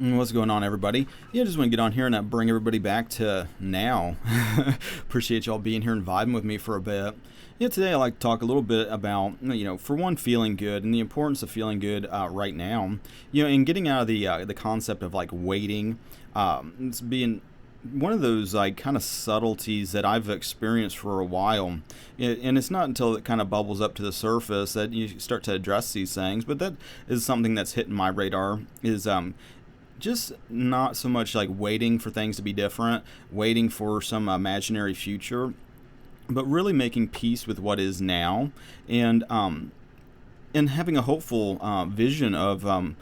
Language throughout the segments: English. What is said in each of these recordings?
What's going on, everybody? Yeah, just want to get on here and bring everybody back to now. Appreciate y'all being here and vibing with me for a bit. Yeah, today I'd like to talk a little bit about, for one, feeling good and the importance of feeling good right now. And getting out of the concept of like waiting. It's being one of those like kind of subtleties that I've experienced for a while, and it's not until it kind of bubbles up to the surface that you start to address these things. But that is something that's hitting my radar. Is just not so much like waiting for things to be different, waiting for some imaginary future, but really making peace with what is now, and having a hopeful vision of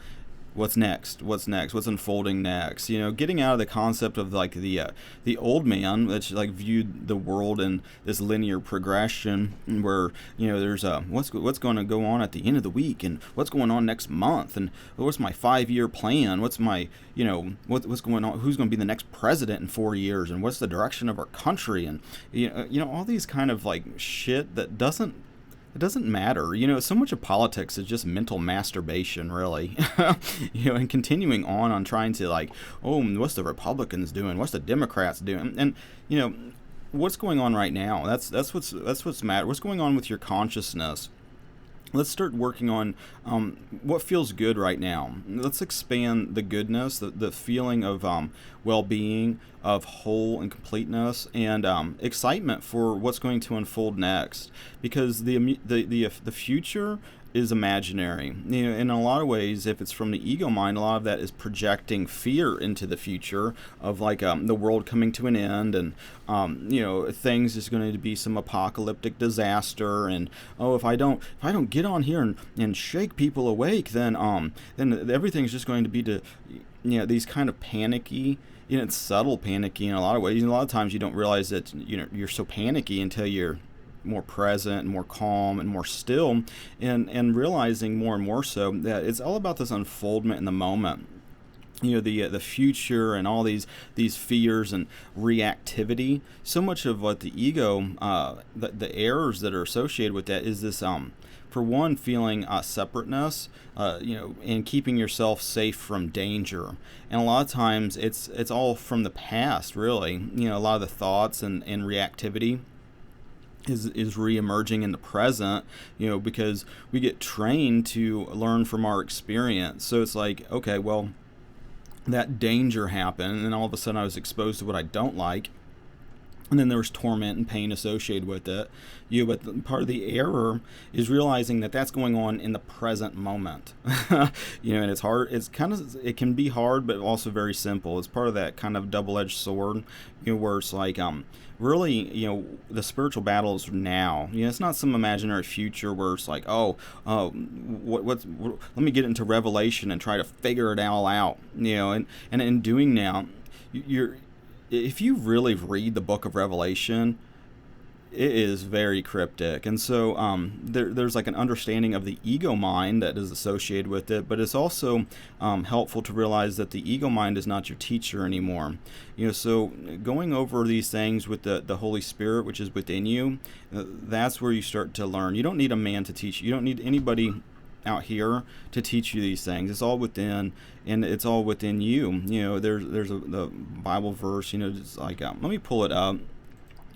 what's unfolding next. Getting out of the concept of like the old man that's like viewed the world in this linear progression where there's what's going to go on at the end of the week, and what's going on next month, and what's my 5-year plan, what's my what's going on, who's going to be the next president in 4 years, and what's the direction of our country, and all these kind of like shit that doesn't matter. So much of politics is just mental masturbation, really. And continuing on trying to like, oh, what's the Republicans doing? What's the Democrats doing? And what's going on right now? That's what's matter. What's going on with your consciousness? Let's start working on what feels good right now. Let's expand the goodness, the feeling of well-being, of whole and completeness, and excitement for what's going to unfold next. Because the future is imaginary. In a lot of ways, if it's from the ego mind, a lot of that is projecting fear into the future of like the world coming to an end, and things is going to be some apocalyptic disaster, and if I don't get on here and shake people awake, then everything's just going to be these kind of panicky. It's subtle panicky in a lot of ways. And a lot of times you don't realize that you're so panicky until you're more present and more calm and more still, and realizing more and more so that it's all about this unfoldment in the moment. The future and all these fears and reactivity. So much of what the ego, the errors that are associated with that is this, for one, feeling separateness, and keeping yourself safe from danger. And a lot of times it's all from the past, really. A lot of the thoughts and reactivity is re-emerging in the present, because we get trained to learn from our experience. So it's like, okay, well, that danger happened, and all of a sudden I was exposed to what I don't like, and then there was torment and pain associated with it. But part of the error is realizing that that's going on in the present moment. And it's hard. It can be hard, but also very simple. It's part of that kind of double-edged sword, where it's like, really, the spiritual battle is now. It's not some imaginary future where it's like, let me get into Revelation and try to figure it all out. And in doing now, if you really read the book of Revelation, it is very cryptic. And so there's like an understanding of the ego mind that is associated with it, but it's also helpful to realize that the ego mind is not your teacher anymore. So going over these things with the Holy Spirit, which is within you, that's where you start to learn. You don't need a man to teach you. You don't need anybody out here to teach you these things. It's all within, and it's all within you. There's the Bible verse, just like, let me pull it up,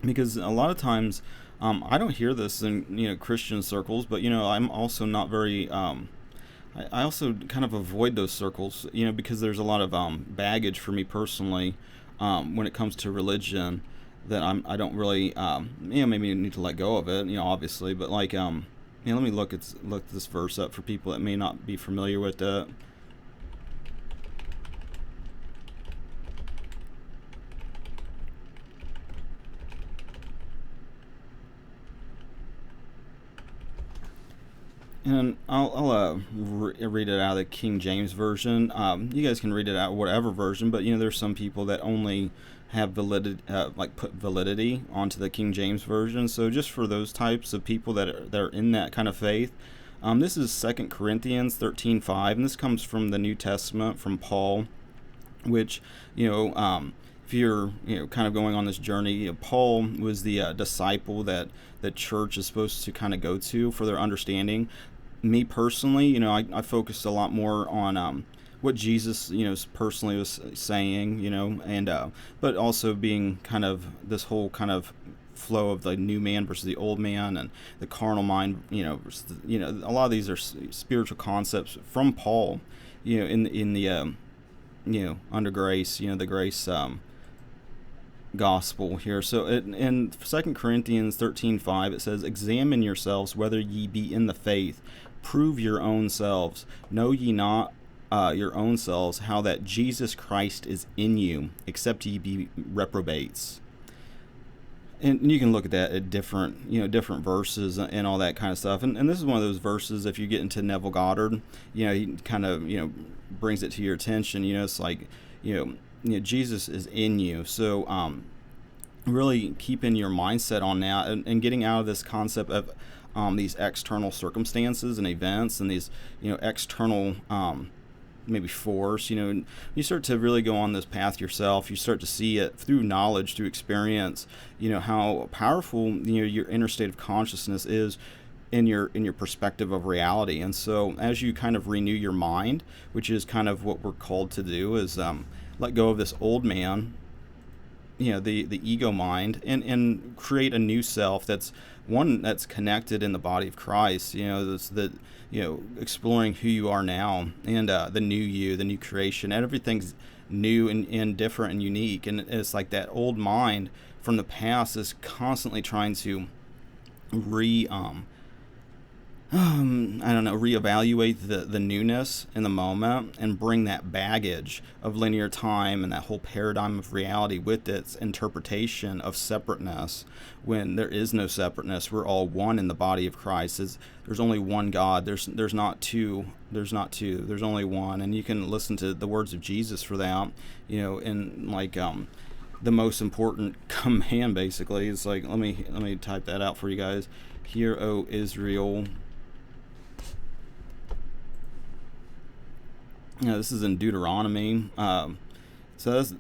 because a lot of times I don't hear this in Christian circles, but I'm also not very I also kind of avoid those circles, because there's a lot of baggage for me personally when it comes to religion that I don't really maybe need to let go of it, obviously, but like let me look this verse up for people that may not be familiar with it. And I'll read it out of the King James Version. You guys can read it out whatever version, but there's some people that only have validity, put validity onto the King James Version. So just for those types of people that are in that kind of faith, this is 2 Corinthians 13:5, and this comes from the New Testament from Paul, which if you're kind of going on this journey, Paul was the disciple that the church is supposed to kind of go to for their understanding. Me personally, I focused a lot more on what Jesus, personally was saying, and but also being kind of this whole kind of flow of the new man versus the old man, and the carnal mind, versus a lot of these are spiritual concepts from Paul, in the under grace, the grace gospel here. So in 2 Corinthians 13:5, it says, "Examine yourselves whether ye be in the faith. Prove your own selves. Know ye not your own selves how that Jesus Christ is in you, except ye be reprobates." And you can look at that at different verses and all that kind of stuff. And this is one of those verses, if you get into Neville Goddard, he kind of, brings it to your attention. It's like, Jesus is in you. So really keeping your mindset on that, and getting out of this concept of these external circumstances and events, and these, external maybe force. You start to really go on this path yourself. You start to see it through knowledge, through experience, how powerful, your inner state of consciousness is in your perspective of reality. And so as you kind of renew your mind, which is kind of what we're called to do, is let go of this old man, the ego mind, and create a new self that's connected in the body of Christ. Exploring who you are now, and the new you, the new creation, and everything's new and different and unique. And it's like that old mind from the past is constantly trying to reevaluate the newness in the moment, and bring that baggage of linear time and that whole paradigm of reality with its interpretation of separateness, when there is no separateness. We're all one in the body of Christ. There's only one God. There's not two. There's only one. And you can listen to the words of Jesus for that, and like the most important command, basically. It's like, let me type that out for you guys. Hear, O Israel. This is in Deuteronomy. So that's,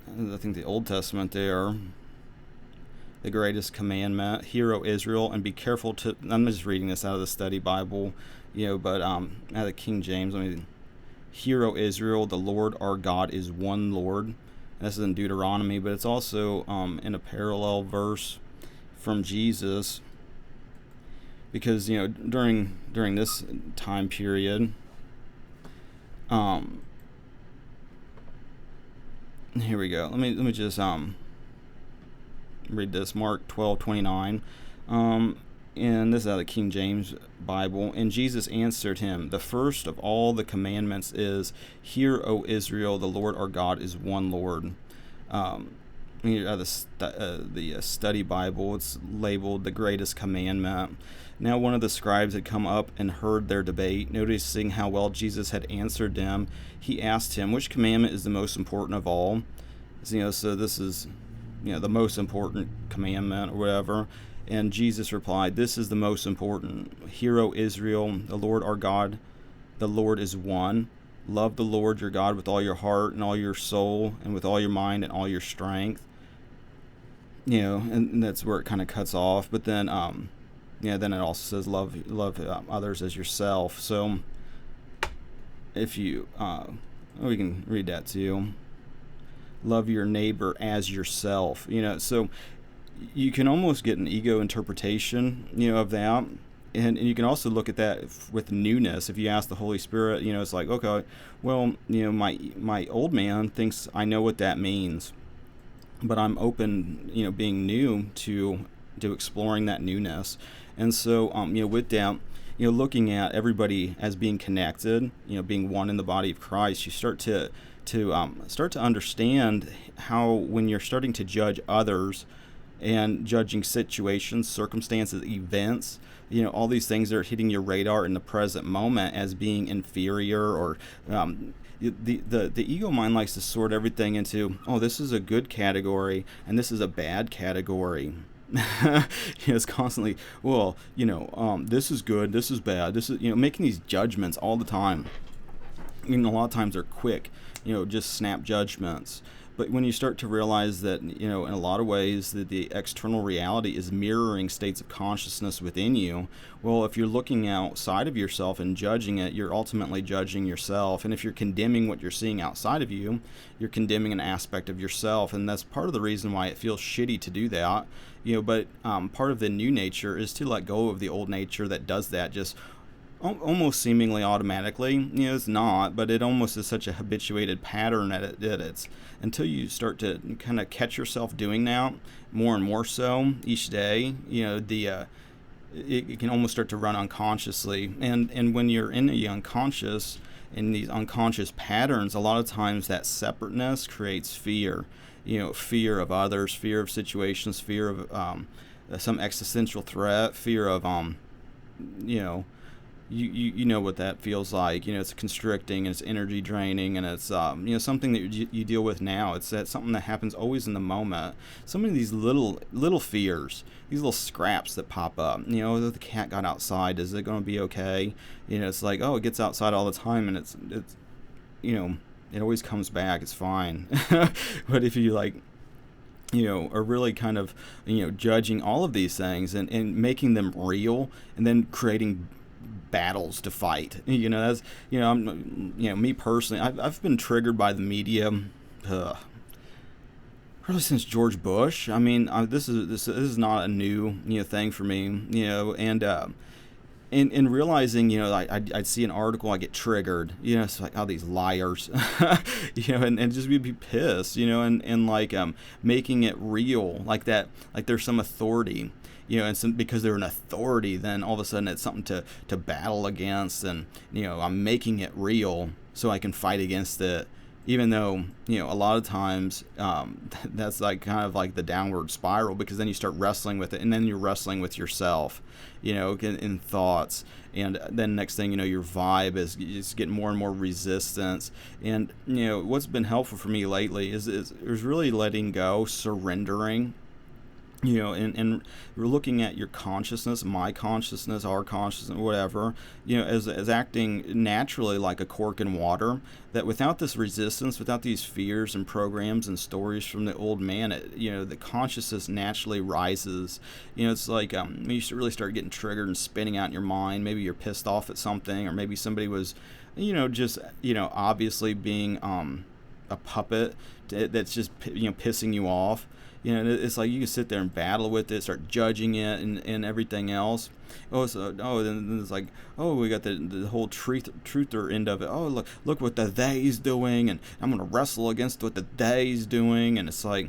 I think, the Old Testament there. The greatest commandment. Hear, O Israel, and be careful to... I'm just reading this out of the study Bible, but out of the King James. Hear, O Israel, the Lord our God is one Lord. And this is in Deuteronomy, but it's also in a parallel verse from Jesus. Because, during this time period... here we go. Let me just read this. Mark 12:29. And this is out of the King James Bible. And Jesus answered him, "The first of all the commandments is, Hear, O Israel, the Lord our God is one Lord." Here out of the study Bible, it's labeled the greatest commandment. Now one of the scribes had come up and heard their debate. Noticing how well Jesus had answered them, he asked him, "Which commandment is the most important of all?" So this is, the most important commandment or whatever. And Jesus replied, "This is the most important. Hear, O Israel, the Lord our God, the Lord is one. Love the Lord your God with all your heart and all your soul and with all your mind and all your strength." And that's where it kind of cuts off. But then, then it also says love others as yourself. So if you, we can read that too. Love your neighbor as yourself. So you can almost get an ego interpretation, of that. And you can also look at that with newness. If you ask the Holy Spirit, it's like, okay, well, my old man thinks I know what that means, but I'm open, being new to exploring that newness. And so, with that, looking at everybody as being connected, being one in the body of Christ, you start to understand how, when you're starting to judge others and judging situations, circumstances, events, all these things that are hitting your radar in the present moment as being inferior, or the ego mind likes to sort everything into, oh, this is a good category and this is a bad category. It's constantly, well, this is good, this is bad, this is, making these judgments all the time. A lot of times they're quick, just snap judgments. But when you start to realize that, in a lot of ways that the external reality is mirroring states of consciousness within you, well, if you're looking outside of yourself and judging it, you're ultimately judging yourself. And if you're condemning what you're seeing outside of you, you're condemning an aspect of yourself. And that's part of the reason why it feels shitty to do that. But part of the new nature is to let go of the old nature that does that just almost seemingly automatically. It's not, but it almost is such a habituated pattern that it's until you start to kind of catch yourself doing that more and more so each day. It can almost start to run unconsciously, and when you're in the unconscious, in these unconscious patterns, a lot of times that separateness creates fear. Fear of others, fear of situations, fear of some existential threat, fear of you know what that feels like. It's constricting, and it's energy draining, and it's something that you deal with now. It's something that happens always in the moment. Some of these little fears, these little scraps that pop up. The cat got outside. Is it going to be okay? It's like, oh, it gets outside all the time, and it's it always comes back. It's fine. But if you are really kind of judging all of these things and making them real, and then creating battles to fight. That's me personally. I've been triggered by the media, probably since George Bush. I mean, this is not a new thing for me. And realizing, I'd see an article, I get triggered. It's like, oh, these liars, and just be pissed, and making it real, like that, like there's some authority. And because they're an authority, then all of a sudden it's something to battle against, and I'm making it real so I can fight against it, even though a lot of times that's like kind of like the downward spiral, because then you start wrestling with it, and then you're wrestling with yourself, in thoughts, and then next thing your vibe is getting more and more resistance. And what's been helpful for me lately is really letting go, surrendering. And we're looking at your consciousness, my consciousness, our consciousness, whatever, as acting naturally like a cork in water, that without this resistance, without these fears and programs and stories from the old man, the consciousness naturally rises. It's like when you really start getting triggered and spinning out in your mind. Maybe you're pissed off at something, or maybe somebody was, just, obviously being a puppet that's just, pissing you off. It's like you can sit there and battle with it, start judging it and everything else. Then it's like, oh, we got the whole truther end of it. Oh, look what the they's doing, and I'm going to wrestle against what the they's doing. And it's like,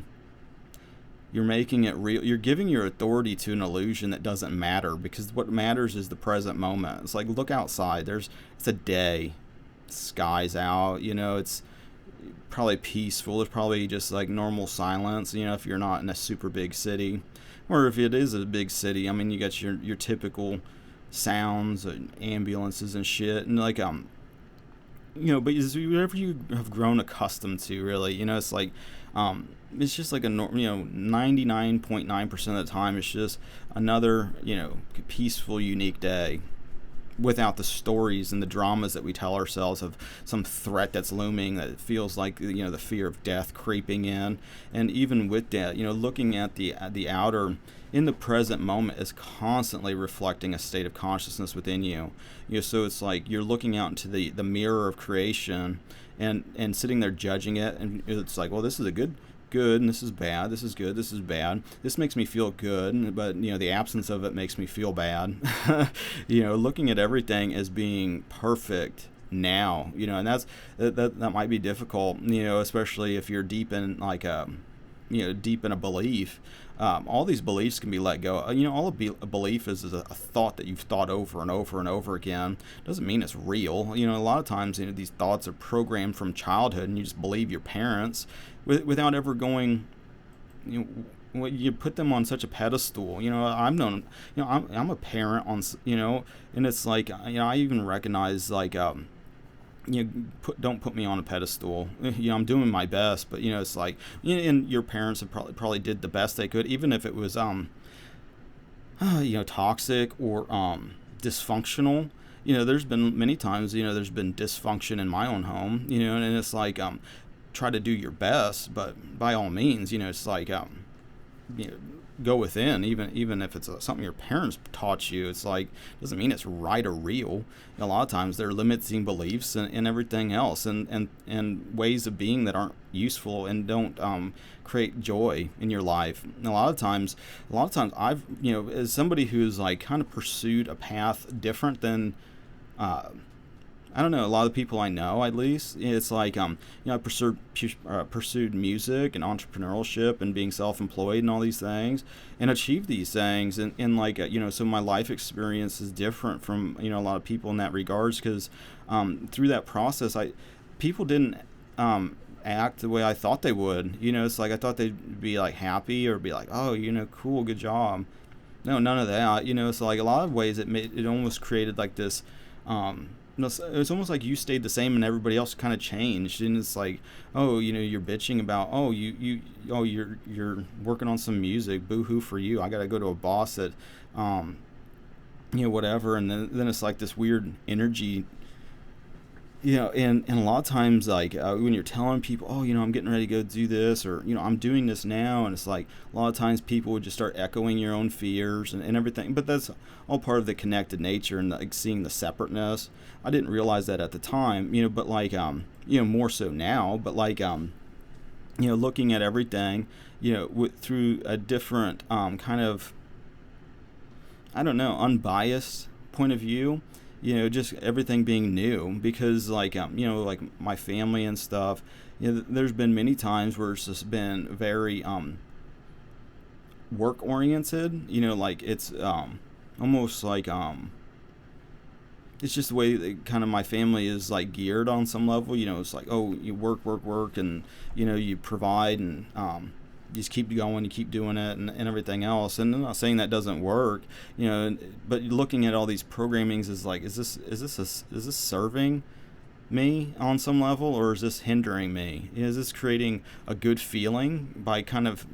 you're making it real. You're giving your authority to an illusion that doesn't matter, because what matters is the present moment. It's like, look outside. It's a day. Sky's out. It's probably peaceful. There's probably just like normal silence, if you're not in a super big city. Or if it is a big city, I mean, you got your typical sounds and ambulances and shit, and like but it's whatever you have grown accustomed to, really. It's like it's just like 99.9% of the time it's just another peaceful, unique day, without the stories and the dramas that we tell ourselves of some threat that's looming, that feels like the fear of death creeping in. And even with that, looking at the outer, in the present moment, is constantly reflecting a state of consciousness within you. So it's like you're looking out into the mirror of creation, and sitting there judging it, and it's like, well, this is a good, and this is bad, this is good, this is bad, this makes me feel good, but the absence of it makes me feel bad. Looking at everything as being perfect now, and that might be difficult, especially if you're deep in deep in a belief. All these beliefs can be let go. All a belief is a thought that you've thought over and over and over again. Doesn't mean it's real. A lot of times, these thoughts are programmed from childhood, and you just believe your parents without ever going. You put them on such a pedestal. I've known. I'm a parent on. And it's like I even recognize like. Don't put me on a pedestal. I'm doing my best, but it's like, and your parents have probably did the best they could, even if it was toxic or dysfunctional. There's been many times there's been dysfunction in my own home, and it's like try to do your best, but by all means, it's like, go within, even if it's something your parents taught you. It's like, doesn't mean it's right or real. A lot of times they're limiting beliefs and everything else, and ways of being that aren't useful and don't create joy in your life. And a lot of times I've, as somebody who's like kind of pursued a path different than I don't know, a lot of the people I know, at least. It's like, I pursued music and entrepreneurship and being self-employed and all these things, and achieved these things. And like, so my life experience is different from, a lot of people in that regards, because through that process, people didn't act the way I thought they would. It's like I thought they'd be like happy or be like, oh, cool, good job. No, none of that. It's like a lot of ways it almost created like this, it's almost like you stayed the same and everybody else kind of changed. And it's like, oh, you're bitching about, oh, you're working on some music, boo-hoo for you. I got to go to a boss that, whatever. And then it's like this weird energy, and a lot of times, like, when you're telling people, oh, I'm getting ready to go do this, or, I'm doing this now, and it's like, a lot of times people would just start echoing your own fears and everything, but that's all part of the connected nature and, like, seeing the separateness. I didn't realize that at the time, but, like, more so now, but, like, looking at everything, through a different, kind of, I don't know, unbiased point of view, just everything being new, because like, like my family and stuff, there's been many times where it's just been very, work oriented, like it's, almost like, it's just the way that kind of my family is like geared on some level, it's like, oh, you work, and, you provide, and, you just keep going, you keep doing it, and everything else. And I'm not saying that doesn't work, but looking at all these programmings is like, is this serving me on some level, or is this hindering me? Is this creating a good feeling by kind of,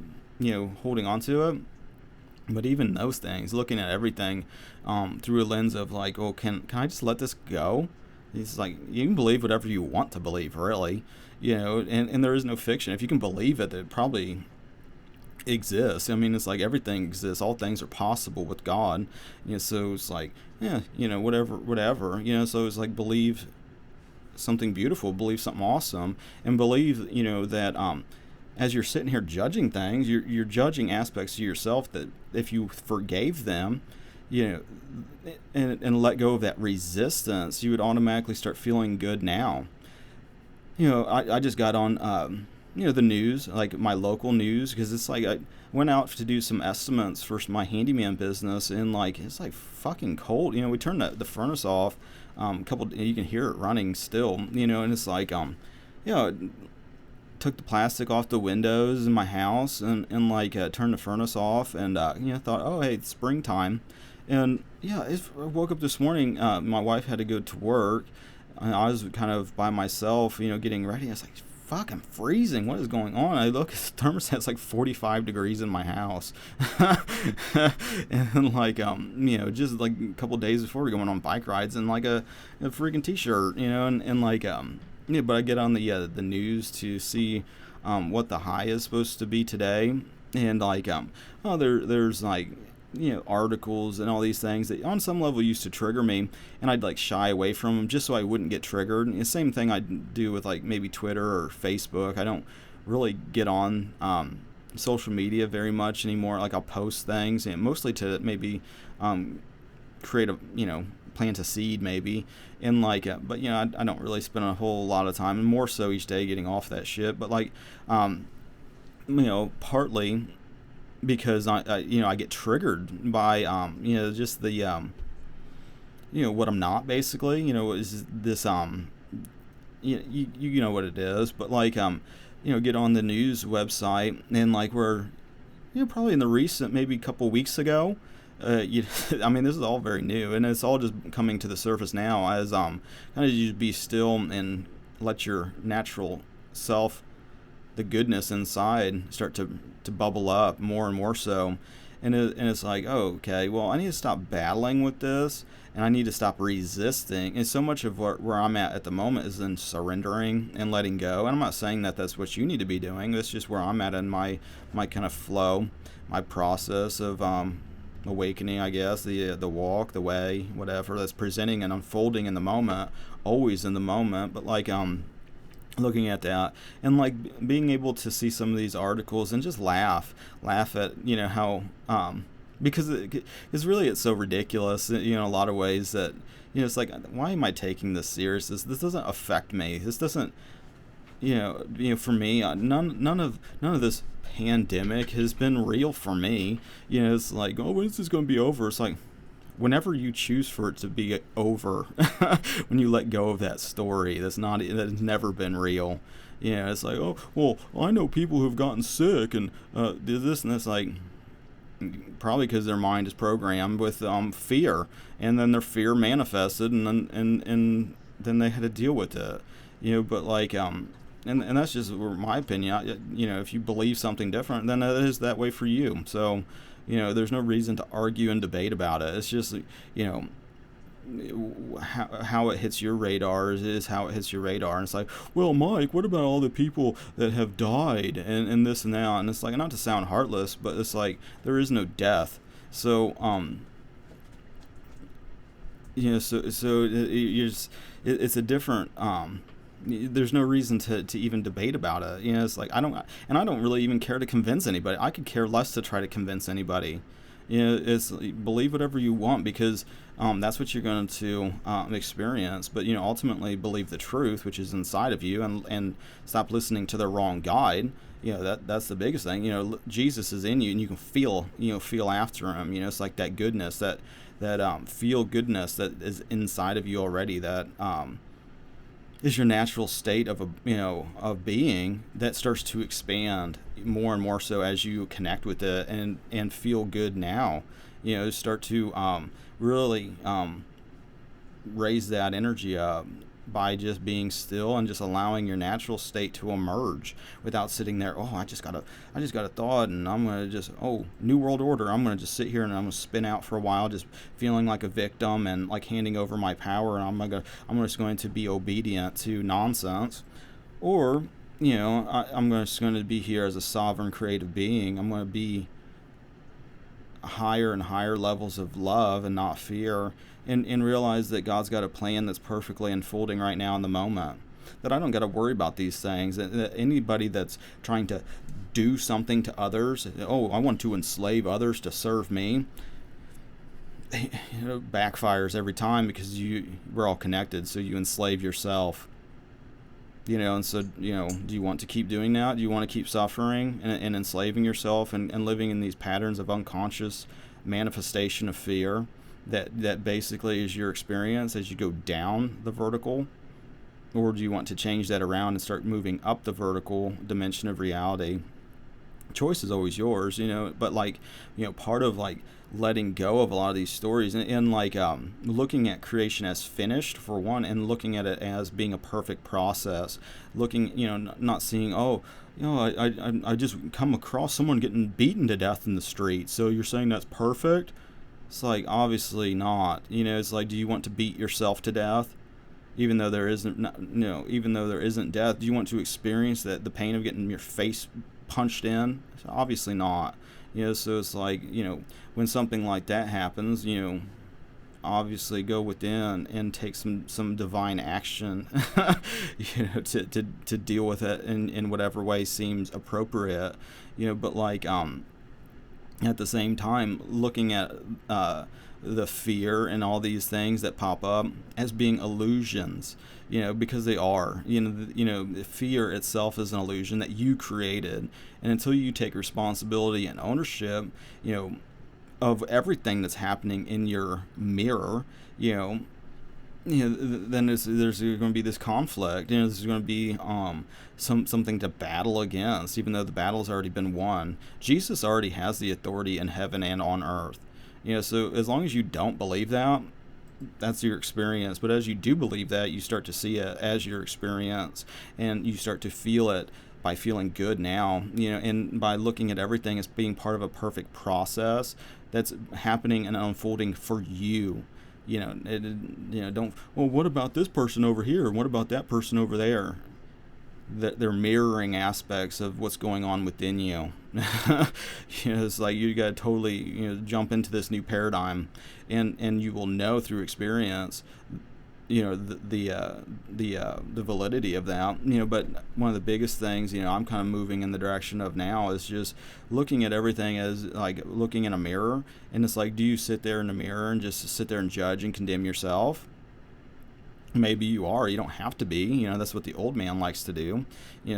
holding on to it? But even those things, looking at everything through a lens of like, oh, can I just let this go? It's like, you can believe whatever you want to believe, really, and there is no fiction. If you can believe it, it probably exists. I mean, it's like everything exists. All things are possible with God. So it's like, yeah, whatever. So it's like, believe something beautiful, believe something awesome, and believe, that as you're sitting here judging things, you're judging aspects of yourself that if you forgave them, and let go of that resistance, you would automatically start feeling good now. I just got on the news, like my local news, because it's like I went out to do some estimates for my handyman business, and like it's like fucking cold. We turned the furnace off, you can hear it running still, and it's like took the plastic off the windows in my house, and like turned the furnace off, and thought, oh, hey, it's springtime. And I woke up this morning, my wife had to go to work, and I was kind of by myself, getting ready. I was like, fuck, I'm freezing. What is going on? I look at the thermostat's like 45 degrees in my house. And like, just like a couple of days before, we're going on bike rides in like a freaking t-shirt, and like, but I get on the news to see what the high is supposed to be today, and like, there's like, articles and all these things that on some level used to trigger me, and I'd like shy away from them just so I wouldn't get triggered. And the same thing I'd do with like maybe Twitter or Facebook. I don't really get on social media very much anymore. Like, I'll post things, and mostly to maybe create a, plant a seed maybe, and like, but I don't really spend a whole lot of time, and more so each day, getting off that shit. But like, partly because I get triggered by just the what I'm not, basically, is this you know what it is, but like get on the news website, and like we're probably in the recent, maybe a couple weeks ago, I mean, this is all very new, and it's all just coming to the surface now, as kind of you be still and let your natural self, the goodness inside, start to bubble up more and more so. and it's like, oh, okay, well, I need to stop battling with this, and I need to stop resisting. And so much of where I'm at the moment is in surrendering and letting go. And I'm not saying that that's what you need to be doing. That's just where I'm at in my kind of flow, my process of awakening, I guess, the walk, the way, whatever that's presenting and unfolding in the moment, always in the moment. But like looking at that and like being able to see some of these articles and just laugh at how because it's really, it's so ridiculous, in a lot of ways, that it's like, why am I taking this serious? This doesn't affect me. This doesn't, for me, none of this pandemic has been real for me. It's like, oh, when is this going to be over? It's like, whenever you choose for it to be over, when you let go of that story that's never been real. It's like, oh, well, I know people who've gotten sick and this and that's, like, probably because their mind is programmed with fear, and then their fear manifested, and then they had to deal with it. But like and that's just my opinion. If you believe something different, then it is that way for you. So there's no reason to argue and debate about it. It's just how it hits your radar is how it hits your radar. And it's like, well, Mike, what about all the people that have died and this and that? And it's like, not to sound heartless, but it's like, there is no death. So it's a different there's no reason to even debate about it. It's like, I don't really even care to convince anybody. I could care less to try to convince anybody. It's, believe whatever you want, because that's what you're going to experience. But ultimately believe the truth, which is inside of you, and stop listening to the wrong guide. That's the biggest thing. Jesus is in you, and you can feel after him. It's like that goodness, that feel goodness that is inside of you already, that is your natural state of being, that starts to expand more and more so as you connect with it and feel good now. Start to really raise that energy up by just being still and just allowing your natural state to emerge without sitting there, oh, I just got a thought, and I'm going to just, new world order, I'm going to just sit here and I'm going to spin out for a while, just feeling like a victim and like handing over my power, and I'm just going to be obedient to nonsense. Or I'm just going to be here as a sovereign creative being. I'm going to be higher and higher levels of love and not fear, and realize that God's got a plan that's perfectly unfolding right now in the moment, that I don't got to worry about these things. That anybody that's trying to do something to others, I want to enslave others to serve me, backfires every time, because we're all connected, so you enslave yourself. And so, do you want to keep doing that? Do you want to keep suffering and enslaving yourself and living in these patterns of unconscious manifestation of fear that basically is your experience as you go down the vertical? Or do you want to change that around and start moving up the vertical dimension of reality? Choice is always yours, but like, part of like letting go of a lot of these stories and like looking at creation as finished, for one, and looking at it as being a perfect process, looking, not seeing, I just come across someone getting beaten to death in the street, so you're saying that's perfect? It's like, obviously not. It's like, do you want to beat yourself to death? Even though there isn't death, do you want to experience the pain of getting your face punched in? So obviously not. So it's like, when something like that happens, obviously go within and take some divine action, to deal with it in whatever way seems appropriate, but like, at the same time, looking at the fear and all these things that pop up as being illusions, because they are. The fear itself is an illusion that you created, and until you take responsibility and ownership, of everything that's happening in your mirror, then there's going to be this conflict. There's going to be something to battle against, even though the battle's already been won. Jesus already has the authority in heaven and on earth. So as long as you don't believe that, that's your experience. But as you do believe that, you start to see it as your experience, and you start to feel it by feeling good now, and by looking at everything as being part of a perfect process that's happening and unfolding for you. Don't, well, what about this person over here? And what about that person over there? That they're mirroring aspects of what's going on within you. It's like you got to totally jump into this new paradigm, and you will know through experience the validity of that. But one of the biggest things I'm kind of moving in the direction of now is just looking at everything as like looking in a mirror. And it's like, do you sit there in the mirror and just sit there and judge and condemn yourself? Maybe you are. You don't have to be. That's what the old man likes to do.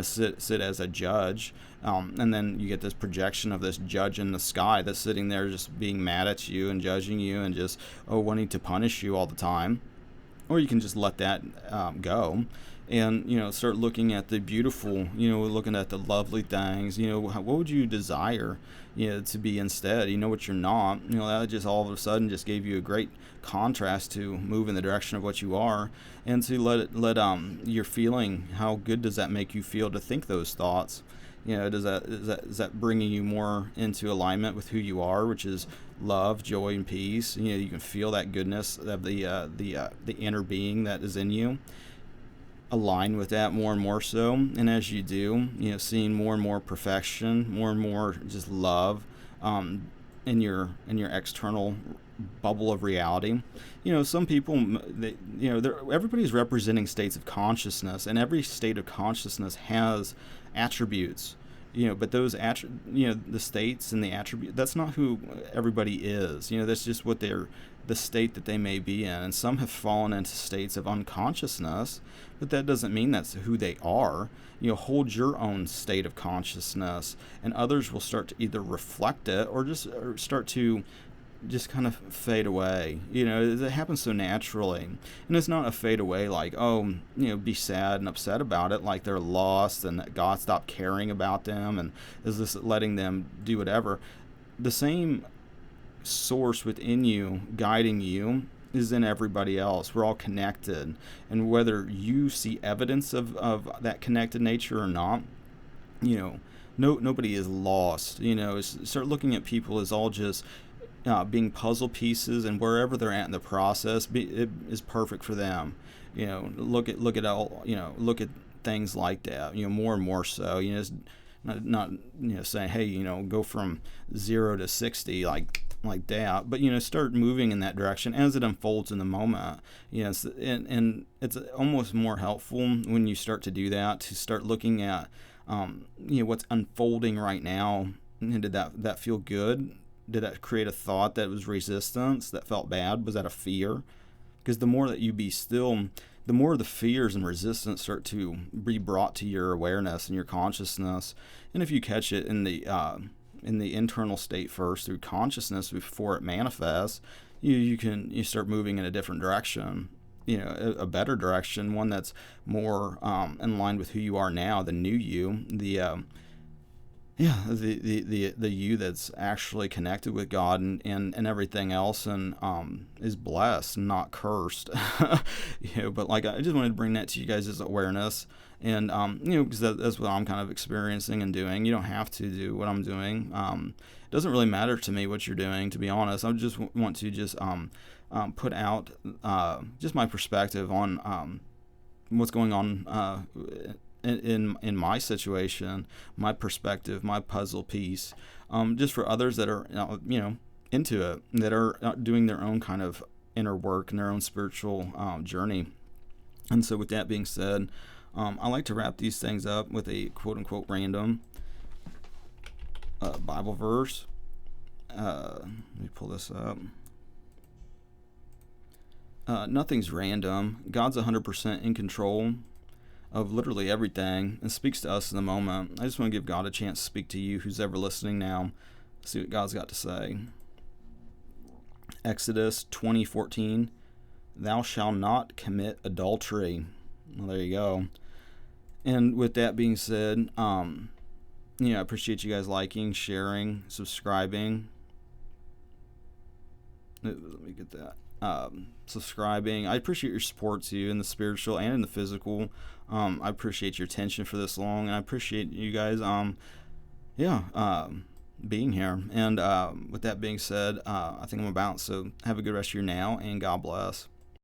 Sit as a judge, and then you get this projection of this judge in the sky that's sitting there just being mad at you and judging you and just wanting to punish you all the time. Or you can just let that go, and start looking at the beautiful. Looking at the lovely things. What would you desire to be instead? What you're not. That just all of a sudden just gave you a great contrast to move in the direction of what you are, and to let your feeling, how good does that make you feel to think those thoughts? Is that bringing you more into alignment with who you are, which is love, joy, and peace? You can feel that goodness of the inner being that is in you, align with that more and more so. And as you do, seeing more and more perfection, more and more just love in your external bubble of reality. Some people, everybody's representing states of consciousness, and every state of consciousness has attributes. But those the states and the attribute, that's not who everybody is. That's just what the state that they may be in. And some have fallen into states of unconsciousness, but that doesn't mean that's who they are. Hold your own state of consciousness, and others will start to either reflect it or start to just kind of fade away. It happens so naturally. And it's not a fade away like, be sad and upset about it, like they're lost and that God stopped caring about them and is this letting them do whatever. The same source within you guiding you is in everybody else. We're all connected, and whether you see evidence of that connected nature or not, nobody is lost. Start looking at people as all just being puzzle pieces, and wherever they're at in the process, it is perfect for them. Look at things like that. More and more so. It's not saying, hey, go from 0 to 60 like that, but start moving in that direction as it unfolds in the moment. And it's almost more helpful when you start to do that, to start looking at what's unfolding right now. And did that feel good? Did that create a thought that was resistance, that felt bad? Was that a fear? Because the more that you be still, the more the fears and resistance start to be brought to your awareness and your consciousness. And if you catch it in the internal state first through consciousness before it manifests, you start moving in a different direction. A better direction, one that's more in line with who you are now, the new you, the you that's actually connected with God and everything else, and is blessed, not cursed. But like, I just wanted to bring that to you guys as awareness, and because that's what I'm kind of experiencing and doing. You don't have to do what I'm doing. It doesn't really matter to me what you're doing, to be honest. I just want to just put out just my perspective on what's going on in my situation, my perspective, my puzzle piece, just for others that are into it, that are doing their own kind of inner work and their own spiritual journey. And so with that being said, I like to wrap these things up with a quote-unquote random Bible verse. Let me pull this up. Nothing's random. God's 100% in control of literally everything, and speaks to us in the moment. I just want to give God a chance to speak to you, who's ever listening now. See what God's got to say. Exodus 20:14, thou shalt not commit adultery. Well, there you go. And with that being said, I appreciate you guys liking, sharing, subscribing. Let me get that. subscribing. I appreciate your support too, in the spiritual and in the physical. I appreciate your attention for this long, and I appreciate you guys. Yeah. Being here. And with that being said, I think I'm about. So have a good rest of your now, and God bless.